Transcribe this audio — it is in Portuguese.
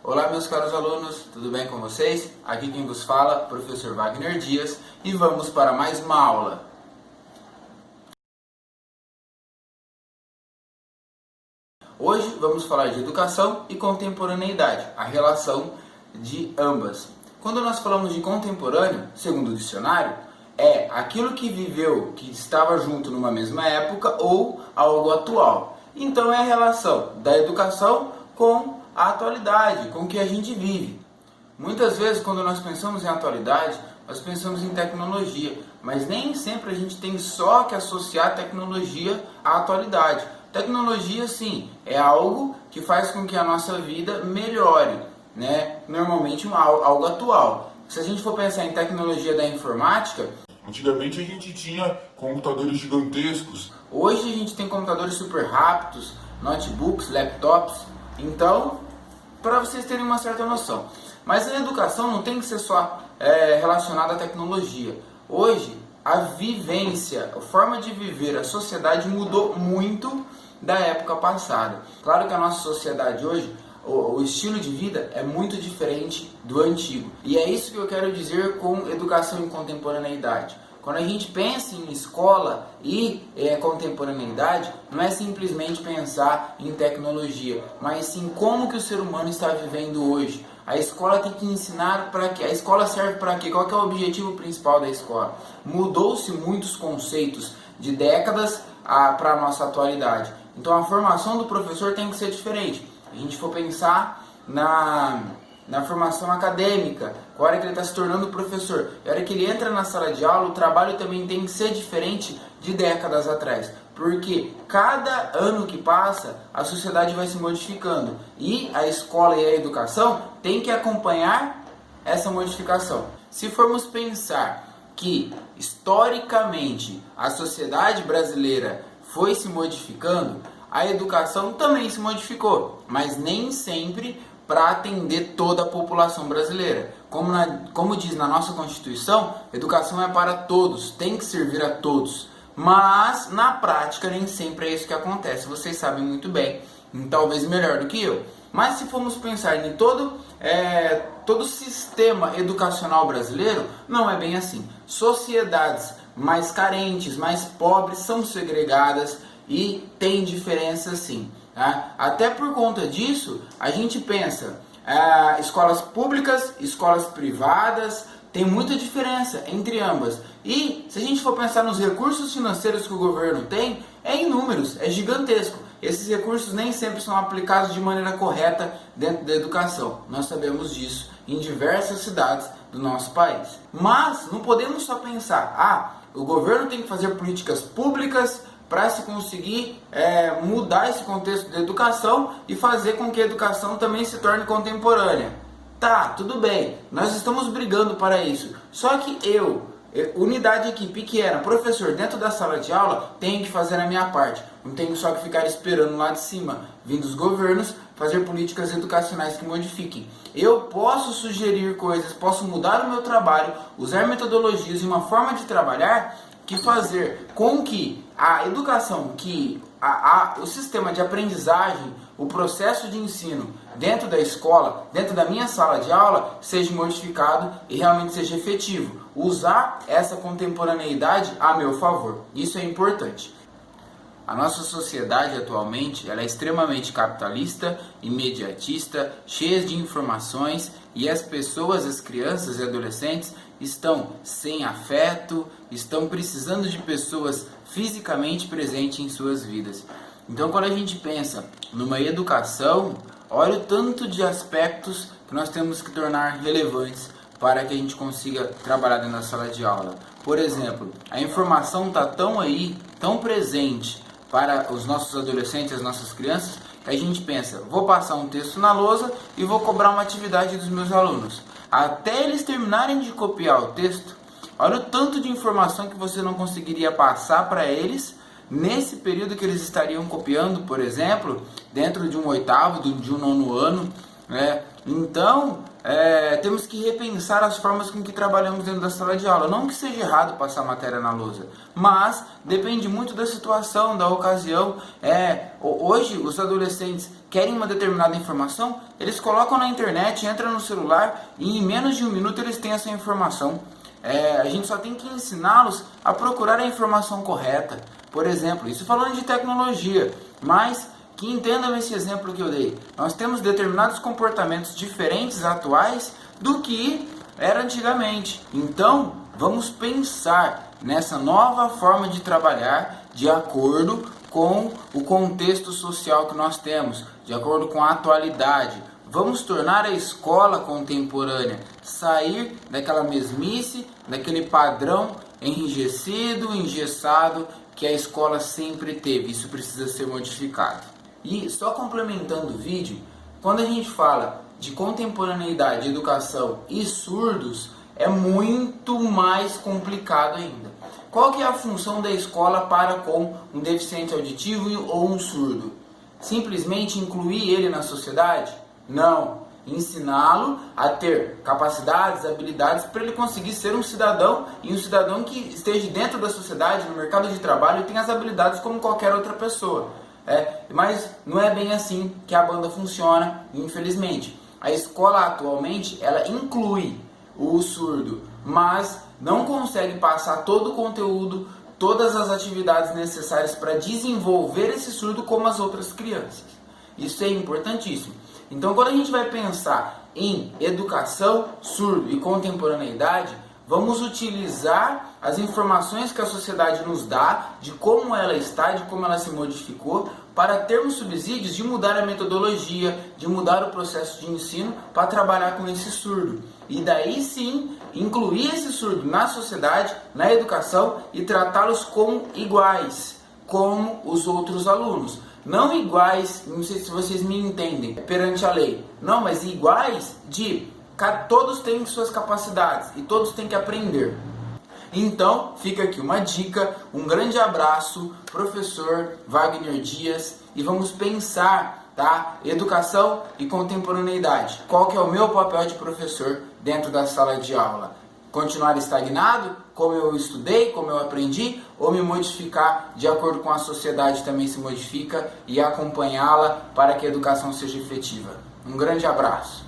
Olá meus caros alunos, tudo bem com vocês? Aqui quem vos fala, professor Wagner Dias, e vamos para mais uma aula. Hoje vamos falar de educação e contemporaneidade, a relação de ambas. Quando nós falamos de contemporâneo, segundo o dicionário, é aquilo que viveu, que estava junto numa mesma época ou algo atual. Então é a relação da educação com a atualidade, com o que a gente vive. Muitas vezes, quando nós pensamos em atualidade, nós pensamos em tecnologia, mas nem sempre a gente tem só que associar tecnologia à atualidade. Tecnologia, sim, é algo que faz com que a nossa vida melhore, né? Normalmente algo atual. Se a gente for pensar em tecnologia da informática, antigamente a gente tinha computadores gigantescos. Hoje a gente tem computadores super rápidos, notebooks, laptops. Então, para vocês terem uma certa noção. Mas a educação não tem que ser só relacionada à tecnologia. Hoje, a vivência, a forma de viver, a sociedade mudou muito da época passada. Claro que a nossa sociedade hoje, o estilo de vida é muito diferente do antigo. E é isso que eu quero dizer com educação e contemporaneidade. Quando a gente pensa em escola e contemporaneidade, não é simplesmente pensar em tecnologia, mas sim como que o ser humano está vivendo hoje. A escola tem que ensinar para quê? A escola serve para quê? Qual que é o objetivo principal da escola? Mudou-se muitos conceitos de décadas para a nossa atualidade. Então a formação do professor tem que ser diferente. A gente for pensar na formação acadêmica, a hora que ele está se tornando professor, a hora que ele entra na sala de aula, o trabalho também tem que ser diferente de décadas atrás, porque cada ano que passa, a sociedade vai se modificando e a escola e a educação têm que acompanhar essa modificação. Se formos pensar que, historicamente, a sociedade brasileira foi se modificando, a educação também se modificou, mas nem sempre para atender toda a população brasileira. Como diz na nossa Constituição, educação é para todos, tem que servir a todos. Mas, na prática, nem sempre é isso que acontece. Vocês sabem muito bem, talvez melhor do que eu. Mas se formos pensar em todo o sistema educacional brasileiro, não é bem assim. Sociedades mais carentes, mais pobres, são segregadas e tem diferença sim. Tá? Até por conta disso, a gente pensa escolas públicas, escolas privadas, tem muita diferença entre ambas. E se a gente for pensar nos recursos financeiros que o governo tem, é inúmeros, é gigantesco. Esses recursos nem sempre são aplicados de maneira correta dentro da educação. Nós sabemos disso em diversas cidades do nosso país. Mas não podemos só pensar, o governo tem que fazer políticas públicas para se conseguir mudar esse contexto da educação e fazer com que a educação também se torne contemporânea. Tá, tudo bem, nós estamos brigando para isso. Só que unidade aqui pequena, professor, dentro da sala de aula, tenho que fazer a minha parte. Não tenho só que ficar esperando lá de cima, vindo os governos, fazer políticas educacionais que modifiquem. Eu posso sugerir coisas, posso mudar o meu trabalho, usar metodologias e uma forma de trabalhar que fazer com que a educação, que o sistema de aprendizagem, o processo de ensino dentro da escola, dentro da minha sala de aula, seja modificado e realmente seja efetivo. Usar essa contemporaneidade a meu favor. Isso é importante. A nossa sociedade atualmente ela é extremamente capitalista, imediatista, cheia de informações e as pessoas, as crianças e adolescentes estão sem afeto, estão precisando de pessoas fisicamente presentes em suas vidas. Então quando a gente pensa numa educação, olha o tanto de aspectos que nós temos que tornar relevantes para que a gente consiga trabalhar dentro da sala de aula. Por exemplo, a informação está tão aí, tão presente para os nossos adolescentes, as nossas crianças, que a gente pensa, vou passar um texto na lousa e vou cobrar uma atividade dos meus alunos. Até eles terminarem de copiar o texto, olha o tanto de informação que você não conseguiria passar para eles nesse período que eles estariam copiando, por exemplo, dentro de um oitavo, de um nono ano, né? Então, temos que repensar as formas com que trabalhamos dentro da sala de aula. Não que seja errado passar matéria na lousa, mas depende muito da situação, da ocasião. Hoje, os adolescentes querem uma determinada informação, eles colocam na internet, entram no celular e em menos de um minuto eles têm essa informação. A gente só tem que ensiná-los a procurar a informação correta. Por exemplo, isso falando de tecnologia, mas que entendam esse exemplo que eu dei. Nós temos determinados comportamentos diferentes atuais do que era antigamente. Então, vamos pensar nessa nova forma de trabalhar de acordo com o contexto social que nós temos, de acordo com a atualidade. Vamos tornar a escola contemporânea, sair daquela mesmice, daquele padrão enrijecido, engessado que a escola sempre teve. Isso precisa ser modificado. E só complementando o vídeo, quando a gente fala de contemporaneidade, educação e surdos, é muito mais complicado ainda. Qual que é a função da escola para com um deficiente auditivo ou um surdo? Simplesmente incluir ele na sociedade? Não. Ensiná-lo a ter capacidades, habilidades para ele conseguir ser um cidadão, e um cidadão que esteja dentro da sociedade, no mercado de trabalho, e tenha as habilidades como qualquer outra pessoa. Mas não é bem assim que a banda funciona, infelizmente. A escola atualmente, ela inclui o surdo, mas não consegue passar todo o conteúdo, todas as atividades necessárias para desenvolver esse surdo como as outras crianças. Isso é importantíssimo. Então, quando a gente vai pensar em educação, surdo e contemporaneidade, vamos utilizar as informações que a sociedade nos dá, de como ela está, de como ela se modificou, para termos subsídios de mudar a metodologia, de mudar o processo de ensino para trabalhar com esse surdo. E daí sim, incluir esse surdo na sociedade, na educação e tratá-los como iguais, como os outros alunos. Não iguais, não sei se vocês me entendem, perante a lei. Não, mas iguais de todos têm suas capacidades e todos têm que aprender. Então, fica aqui uma dica, um grande abraço, professor Wagner Dias, e vamos pensar, tá? Educação e contemporaneidade. Qual que é o meu papel de professor dentro da sala de aula? Continuar estagnado, como eu estudei, como eu aprendi, ou me modificar de acordo com a sociedade também se modifica e acompanhá-la para que a educação seja efetiva? Um grande abraço.